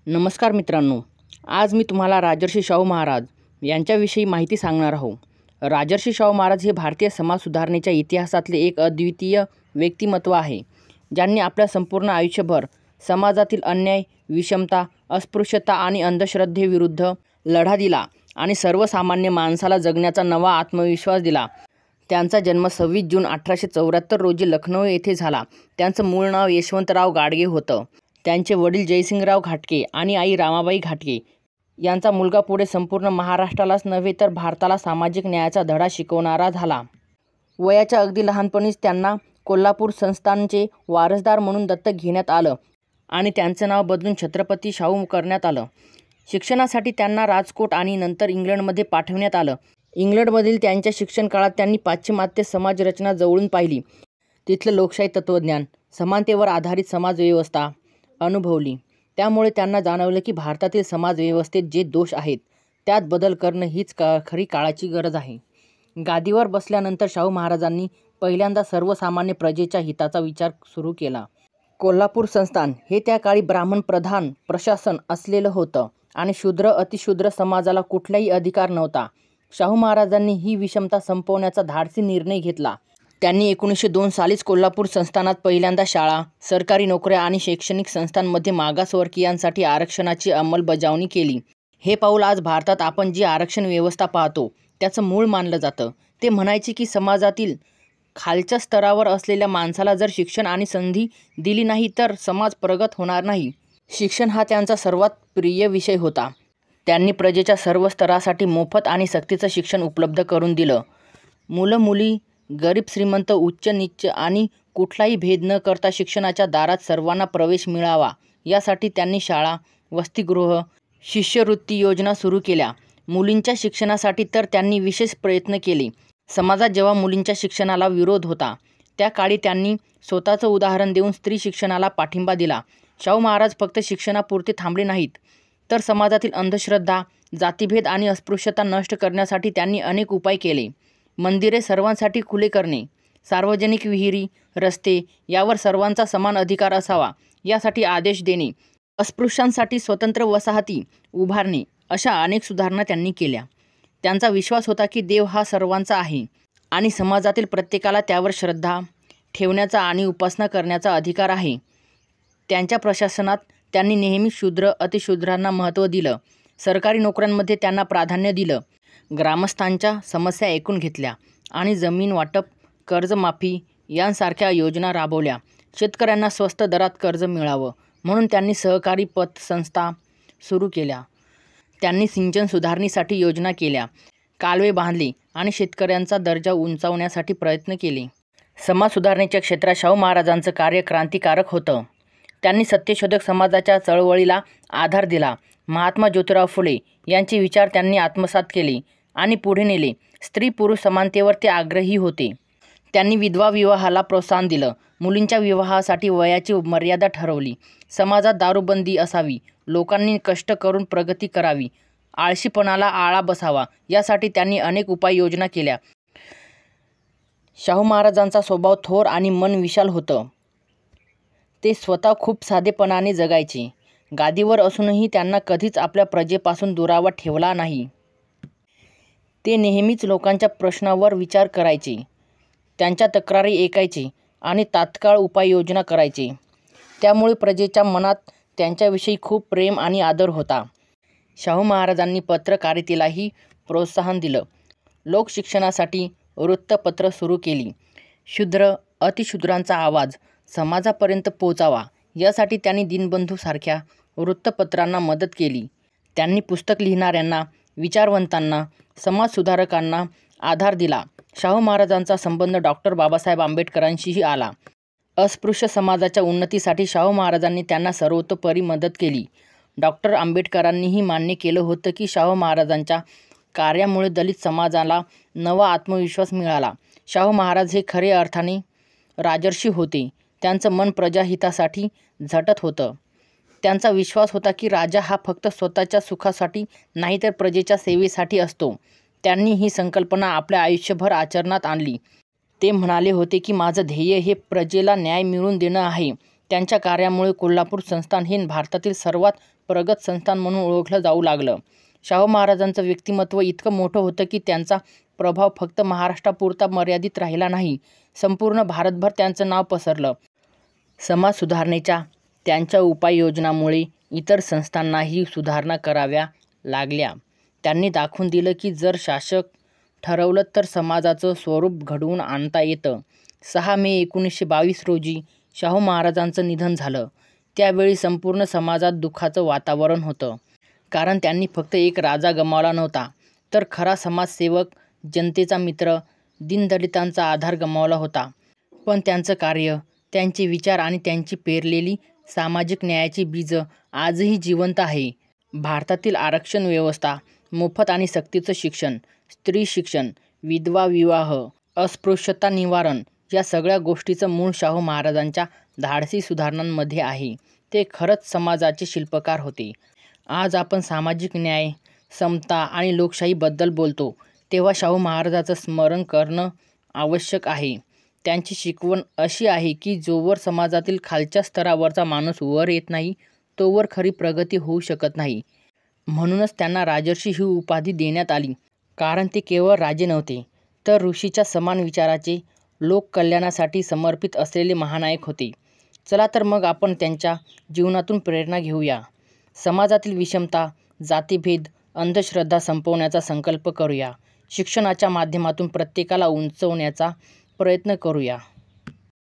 नमस्कार मित्रांनो, आज मी तुम्हाला राजर्षी शाहू महाराज यांच्याविषयी माहिती सांगणार आहोत. राजर्षी शाहू महाराज हे भारतीय समाज सुधारणेच्या इतिहासातले एक अद्वितीय व्यक्तिमत्व आहे, ज्यांनी आपल्या संपूर्ण आयुष्यभर समाजातील अन्याय, विषमता, अस्पृश्यता आणि अंधश्रद्धेविरुद्ध लढा दिला आणि सर्वसामान्य माणसाला जगण्याचा नवा आत्मविश्वास दिला. त्यांचा जन्म 26 जून 1874 रोजी लखनौ येथे झाला. त्यांचं मूळ नाव यशवंतराव गाडगे होतं. त्यांचे वडील जयसिंगराव घाटगे आणि आई रामाबाई घाटगे. यांचा मुलगा पुढे संपूर्ण महाराष्ट्रालाच नव्हे तर भारताला सामाजिक न्यायाचा धडा शिकवणारा झाला. वयाच्या अगदी लहानपणीच त्यांना कोल्हापूर संस्थानचे वारसदार म्हणून दत्तक घेण्यात आलं आणि त्यांचं नाव बदलून छत्रपती शाहू करण्यात आलं. शिक्षणासाठी त्यांना राजकोट आणि नंतर इंग्लंडमध्ये पाठवण्यात आलं. इंग्लंडमधील त्यांच्या शिक्षण काळात त्यांनी पाश्चिमात्य समाजरचना जवळून पाहिली. तिथलं लोकशाही तत्त्वज्ञान, समानतेवर आधारित समाजव्यवस्था अनुभवली. त्यामुळे त्यांना जाणवलं की भारतातील समाजव्यवस्थेत जे दोष आहेत त्यात बदल करणं हीच खरी काळाची गरज आहे. गादीवर बसल्यानंतर शाहू महाराजांनी पहिल्यांदा सर्वसामान्य प्रजेच्या हिताचा विचार सुरू केला. कोल्हापूर संस्थान हे त्या काळी ब्राह्मण प्रधान प्रशासन असलेलं होतं आणि शूद्र अतिशूद्र समाजाला कुठलाही अधिकार नव्हता. शाहू महाराजांनी ही विषमता संपवण्याचा धाडसी निर्णय घेतला. त्यांनी 1902 सालीच कोल्हापूर संस्थानात पहिल्यांदा शाळा, सरकारी नोकऱ्या आणि शैक्षणिक संस्थांमध्ये मागासवर्गीयांसाठी आरक्षणाची अंमलबजावणी केली. हे पाऊल आज भारतात आपण जी आरक्षण व्यवस्था पाहतो त्याचं मूळ मानलं जातं. ते म्हणायचे की समाजातील खालच्या स्तरावर असलेल्या माणसाला जर शिक्षण आणि संधी दिली नाही तर समाज प्रगत होणार नाही. शिक्षण हा त्यांचा सर्वात प्रिय विषय होता. त्यांनी प्रजेच्या सर्व स्तरासाठी मोफत आणि सक्तीचं शिक्षण उपलब्ध करून दिलं. मुलं मुली, गरीब श्रीमंत, उच्च नीच आणि कुठलाही भेद न करता शिक्षणाच्या दारात सर्वांना प्रवेश मिळावा यासाठी त्यांनी शाळा, वसतिगृह, शिष्यवृत्ती योजना सुरू केल्या. मुलींच्या शिक्षणासाठी तर त्यांनी विशेष प्रयत्न केले. समाजात जेव्हा मुलींच्या शिक्षणाला विरोध होता त्या काळी त्यांनी स्वतःचं उदाहरण देऊन स्त्री शिक्षणाला पाठिंबा दिला. शाहू महाराज फक्त शिक्षणापुरते थांबले नाहीत तर समाजातील अंधश्रद्धा, जातीभेद आणि अस्पृश्यता नष्ट करण्यासाठी त्यांनी अनेक उपाय केले. मंदिरे सर्वांसाठी खुले करणे, सार्वजनिक विहिरी, रस्ते यावर सर्वांचा समान अधिकार असावा यासाठी आदेश देणे, अस्पृश्यांसाठी स्वतंत्र वसाहती उभारणे अशा अनेक सुधारणा त्यांनी केल्या. त्यांचा विश्वास होता की देव हा सर्वांचा आहे आणि समाजातील प्रत्येकाला त्यावर श्रद्धा ठेवण्याचा आणि उपासना करण्याचा अधिकार आहे. त्यांच्या प्रशासनात त्यांनी नेहमी शूद्र अतिशूद्रांना महत्त्व दिलं. सरकारी नोकऱ्यांमध्ये त्यांना प्राधान्य दिलं. ग्रामस्थांच्या समस्या ऐकून घेतल्या आणि जमीन वाटप, कर्जमाफी यांसारख्या योजना राबवल्या. शेतकऱ्यांना स्वस्त दरात कर्ज मिळावं म्हणून त्यांनी सहकारी पतसंस्था सुरू केल्या. त्यांनी सिंचन सुधारणेसाठी योजना केल्या, कालवे बांधले आणि शेतकऱ्यांचा दर्जा उंचावण्यासाठी प्रयत्न केले. समाज सुधारणेच्या क्षेत्रात शाहू महाराजांचं कार्य क्रांतिकारक होतं. त्यांनी सत्यशोधक समाजाच्या चळवळीला आधार दिला. महात्मा ज्योतिराव फुले यांचे विचार त्यांनी आत्मसात केले आणि पुढे नेले. स्त्री-पुरुष समानतेवर ते आग्रही होते. त्यांनी विधवा विवाहाला प्रोत्साहन दिलं. मुलींच्या विवाहासाठी वयाची मर्यादा ठरवली. समाजात दारूबंदी असावी. लोकांनी कष्ट करून प्रगती करावी. आळशीपणाला आळा बसावा यासाठी त्यांनी अनेक उपाययोजना केल्या. शाहू महाराजांचा स्वभाव थोर आणि मन विशाल होतं. ते स्वतः खूप साधेपणाने जगायचे. गादीवर असूनही त्यांना कधीच आपल्या प्रजेपासून दुरावा ठेवला नाही. ते नेहमीच लोकांच्या प्रश्नावर विचार करायचे, त्यांच्या तक्रारी ऐकायचे आणि तात्काळ उपाययोजना करायचे. त्यामुळे प्रजेच्या मनात त्यांच्याविषयी खूप प्रेम आणि आदर होता. शाहू महाराजांनी पत्रकारितेलाही प्रोत्साहन दिलं. लोकशिक्षणासाठी वृत्तपत्र सुरू केली. शूद्र अतिशूद्रांचा आवाज समाजापर्यंत पोचावा यासाठी त्यांनी दीनबंधू सारख्या वृत्तपत्रांना मदत केली. त्यांनी पुस्तक लिहिणाऱ्यांना, विचारवंतांना, समाजसुधारकांना आधार दिला. शाहू महाराजांचा संबंध डॉक्टर बाबासाहेब आंबेडकरांशीही आला. अस्पृश्य समाजाच्या उन्नतीसाठी शाहू महाराजांनी त्यांना सर्वतोपरी मदत केली. डॉक्टर आंबेडकरांनीही मान्य केलं होतं की शाहू महाराजांच्या कार्यामुळे दलित समाजाला नवा आत्मविश्वास मिळाला. शाहू महाराज हे खरे अर्थाने राजर्षी होते. त्यांचं मन प्रजाहितासाठी झटत होतं. त्यांचा विश्वास होता की राजा हा फक्त स्वतःच्या सुखासाठी नाही तर प्रजेच्या सेवेसाठी असतो. त्यांनी ही संकल्पना आपल्या आयुष्यभर आचरणात आणली. ते म्हणाले होते की माझं ध्येय हे प्रजेला न्याय मिळवून देणं आहे. त्यांच्या कार्यामुळे कोल्हापूर संस्थान हे भारतातील सर्वात प्रगत संस्थान म्हणून ओळखलं जाऊ लागलं. शाहू महाराजांचं व्यक्तिमत्व इतकं मोठं होतं की त्यांचा प्रभाव फक्त महाराष्ट्रापुरता मर्यादित राहिला नाही, संपूर्ण भारतभर त्यांचं नाव पसरलं. समाज सुधारणेच्या त्यांच्या उपाययोजनांमुळे इतर संस्थांनाही सुधारणा कराव्या लागल्या. त्यांनी दाखवून दिलं की जर शासक ठरवलं तर समाजाचं स्वरूप घडवून आणता येतं. 6 मे 1922 रोजी शाहू महाराजांचं निधन झालं. त्यावेळी संपूर्ण समाजात दुःखाचं वातावरण होतं. कारण त्यांनी फक्त एक राजा गमावला नव्हता, तर खरा समाजसेवक, जनतेचा मित्र, दीनदलितांचा आधार गमावला होता. पण त्यांचं कार्य, त्यांचे विचार आणि त्यांची पेरलेली सामाजिक न्यायाची बीजं आजही जिवंत आहे. भारतातील आरक्षण व्यवस्था, मोफत आणि सक्तीचं शिक्षण, स्त्री शिक्षण, विधवा विवाह, अस्पृश्यता निवारण या सगळ्या गोष्टीचं मूळ शाहू महाराजांच्या धाडसी सुधारणांमध्ये आहे. ते खरंच समाजाचे शिल्पकार होते. आज आपण सामाजिक न्याय, समता आणि लोकशाहीबद्दल बोलतो तेव्हा शाहू महाराजांचं स्मरण करणं आवश्यक आहे. त्यांची शिकवण अशी आहे की जोवर समाजातील खालच्या स्तरावरचा माणूस वर येत नाही, तोवर खरी प्रगती होऊ शकत नाही. म्हणूनच त्यांना राजर्षी ही उपाधी देण्यात आली. कारण ते केवळ राजे नव्हते, तर ऋषीच्या समान विचाराचे, लोककल्याणासाठी समर्पित असलेले महानायक होते. चला तर मग आपण त्यांच्या जीवनातून प्रेरणा घेऊया. समाजातील विषमता, जातीभेद, अंधश्रद्धा संपवण्याचा संकल्प करूया. शिक्षणाच्या माध्यमातून प्रत्येकाला उंचवण्याचा प्रयत्न करूया.